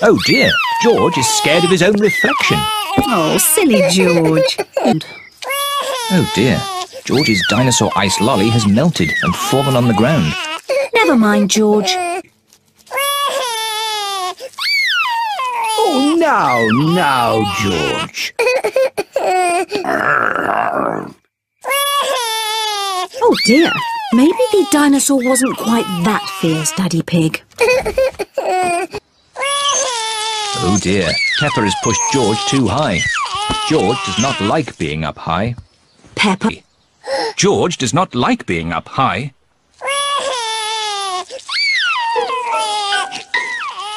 Oh dear, George is scared of his own reflection. Oh, silly George. Oh dear, George's dinosaur ice lolly has melted and fallen on the ground. Never mind, George. Oh, now, George. Oh dear, maybe the dinosaur wasn't quite that fierce, Daddy Pig. Oh dear, Peppa has pushed George too high. George does not like being up high. Peppa. George does not like being up high.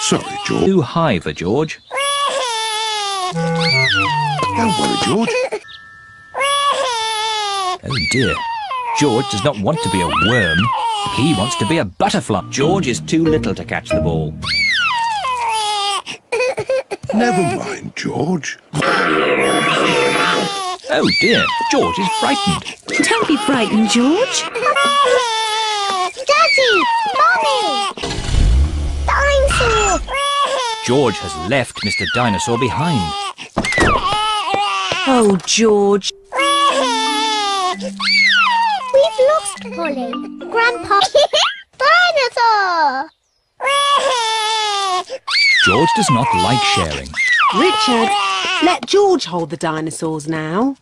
Sorry, George. Too high for George. Don't worry, George. Oh dear, George does not want to be a worm. He wants to be a butterfly. George is too little to catch the ball. Never mind, George. Oh dear, George is frightened. Don't be frightened, George. Daddy! Mommy! Dinosaur! George has left Mr. Dinosaur behind. Oh, George. We've lost Polly. Grandpa. Dinosaur! George does not like sharing. Richard, let George hold the dinosaurs now.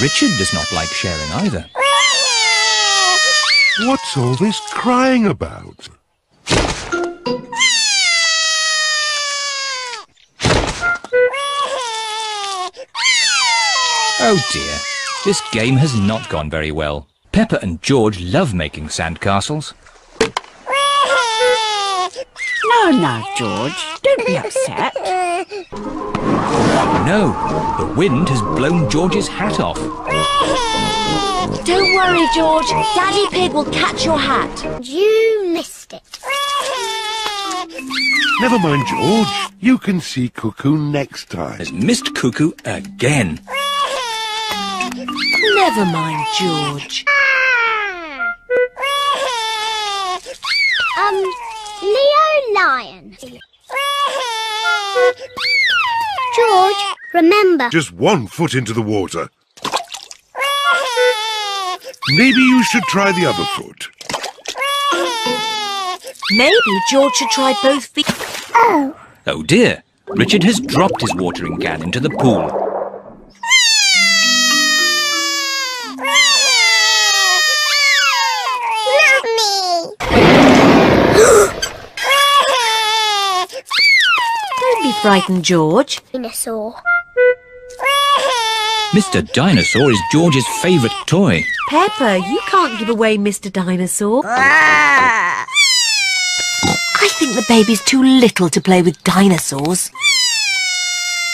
Richard does not like sharing either. What's all this crying about? Oh dear, this game has not gone very well. Peppa and George love making sandcastles. No, George, don't be upset. No, the wind has blown George's hat off. Don't worry, George. Daddy Pig will catch your hat. You missed it. Never mind, George. You can see Cuckoo next time. Has missed Cuckoo again. Never mind, George. Leo Lion. George, remember. Just 1 foot into the water. Maybe you should try the other foot. Maybe George should try both feet. Oh. Oh dear, Richard has dropped his watering can into the pool. Don't be frightened, George. Dinosaur. Mr. Dinosaur is George's favourite toy. Peppa, you can't give away Mr. Dinosaur. I think the baby's too little to play with dinosaurs.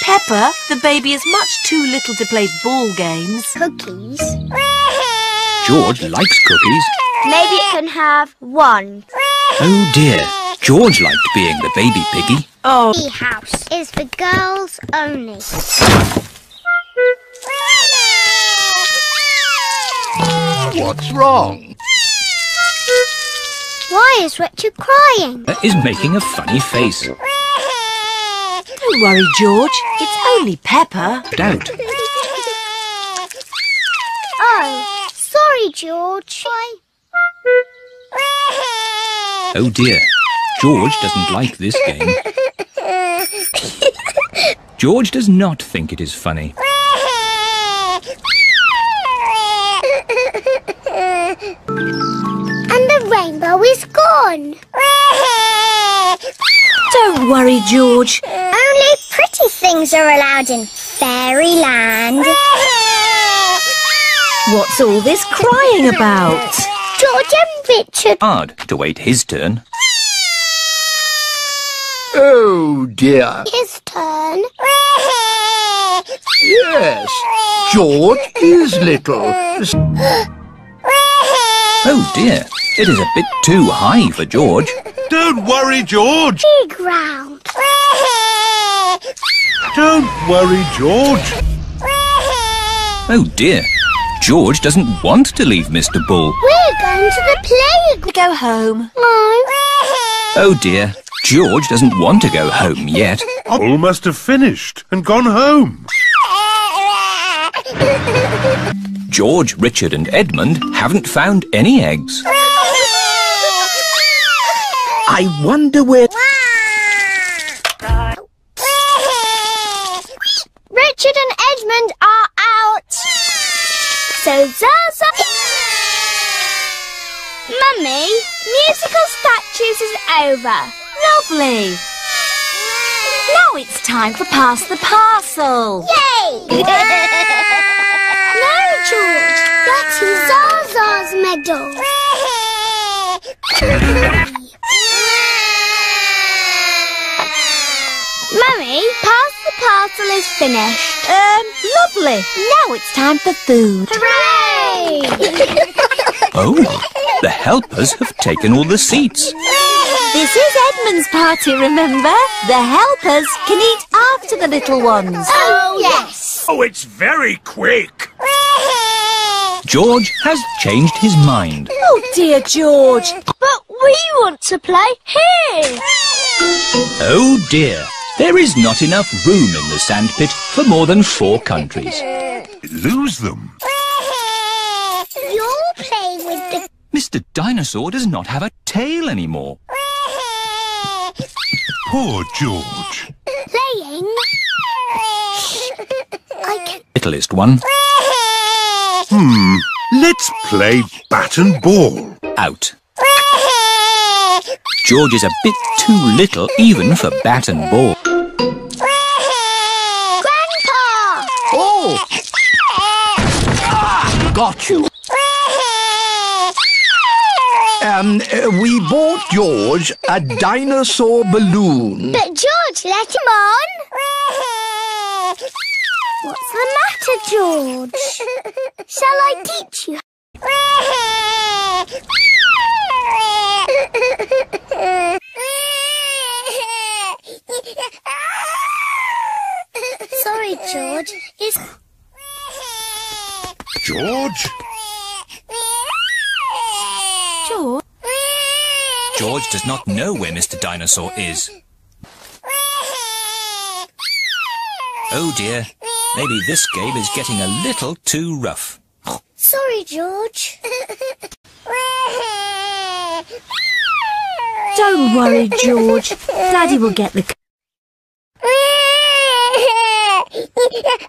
Peppa, the baby is much too little to play ball games. Cookies. George likes cookies. Maybe it can have 1. Oh dear, George liked being the baby piggy. Oh. The house is for girls only. What's wrong? Why is Richard crying? Is making a funny face. Don't worry, George. It's only Peppa. Doubt. Oh, sorry, George. Oh dear, George doesn't like this game. George does not think it is funny. And the rainbow is gone. Don't worry, George. Only pretty things are allowed in fairyland. What's all this crying about? George and Richard. Hard to wait his turn. Oh dear. His turn. Yes, George is little. Oh dear, it is a bit too high for George. Don't worry, George. Big round. Don't worry, George. Oh dear, George doesn't want to leave Mr. Bull. We're going to the playground. Go home. No. Oh dear, George doesn't want to go home yet. All must have finished and gone home. George, Richard and Edmund haven't found any eggs. I wonder where... Richard and Edmund are out. So Zaza... Mummy, musical statues is over. Lovely. Now it's time for Pass the Parcel. Yay! No, George, that's Zaza's medal. Mummy, Pass the Parcel is finished. Lovely. Now it's time for food. Hooray! Oh, the helpers have taken all the seats. This is Edmund's party, remember? The helpers can eat after the little ones. Oh, yes. Oh, it's very quick. George has changed his mind. Oh dear, George. But we want to play here. Oh dear, there is not enough room in the sandpit for more than 4 countries. Lose them. You'll play with the... Mr. Dinosaur does not have a tail anymore. Poor George. Playing. I can... Littlest one, Let's play bat and ball. out. George is a bit too little even for bat and ball. Grandpa! Oh! Got you. We bought George a dinosaur balloon. But George, let him on. What's the matter, George? Shall I teach you? Sorry, George. It's... George? George? George does not know where Mr. Dinosaur is. Oh dear, maybe this game is getting a little too rough. Sorry, George. Don't worry, George. Daddy will get the...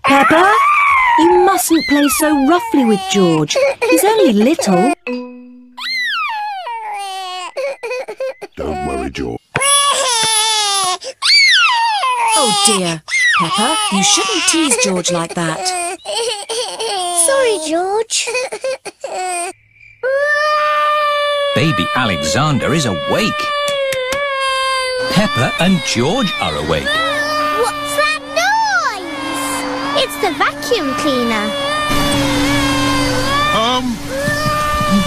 Peppa, you mustn't play so roughly with George. He's only little. Don't worry, George. Oh dear. Peppa, you shouldn't tease George like that. Sorry, George. Baby Alexander is awake. Peppa and George are awake. What's that noise? It's the vacuum cleaner.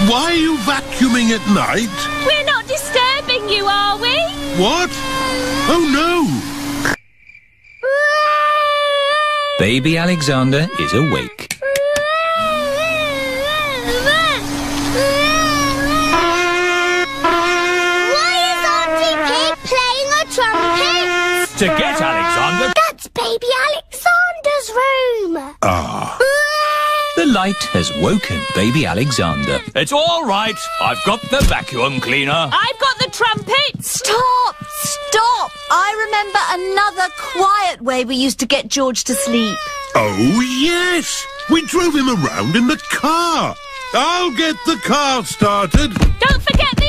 Why are you vacuuming at night? We're not disturbing you, are we? What? Oh, no. Baby Alexander is awake. Why is Auntie Pig playing a trumpet? To get Alexander, That's Baby Alexander's room. the light has woken Baby Alexander. It's all right. I've got the vacuum cleaner. I've got the trumpet. Stop! Stop! I remember another quiet way we used to get George to sleep. Oh, yes. We drove him around in the car. I'll get the car started. Don't forget the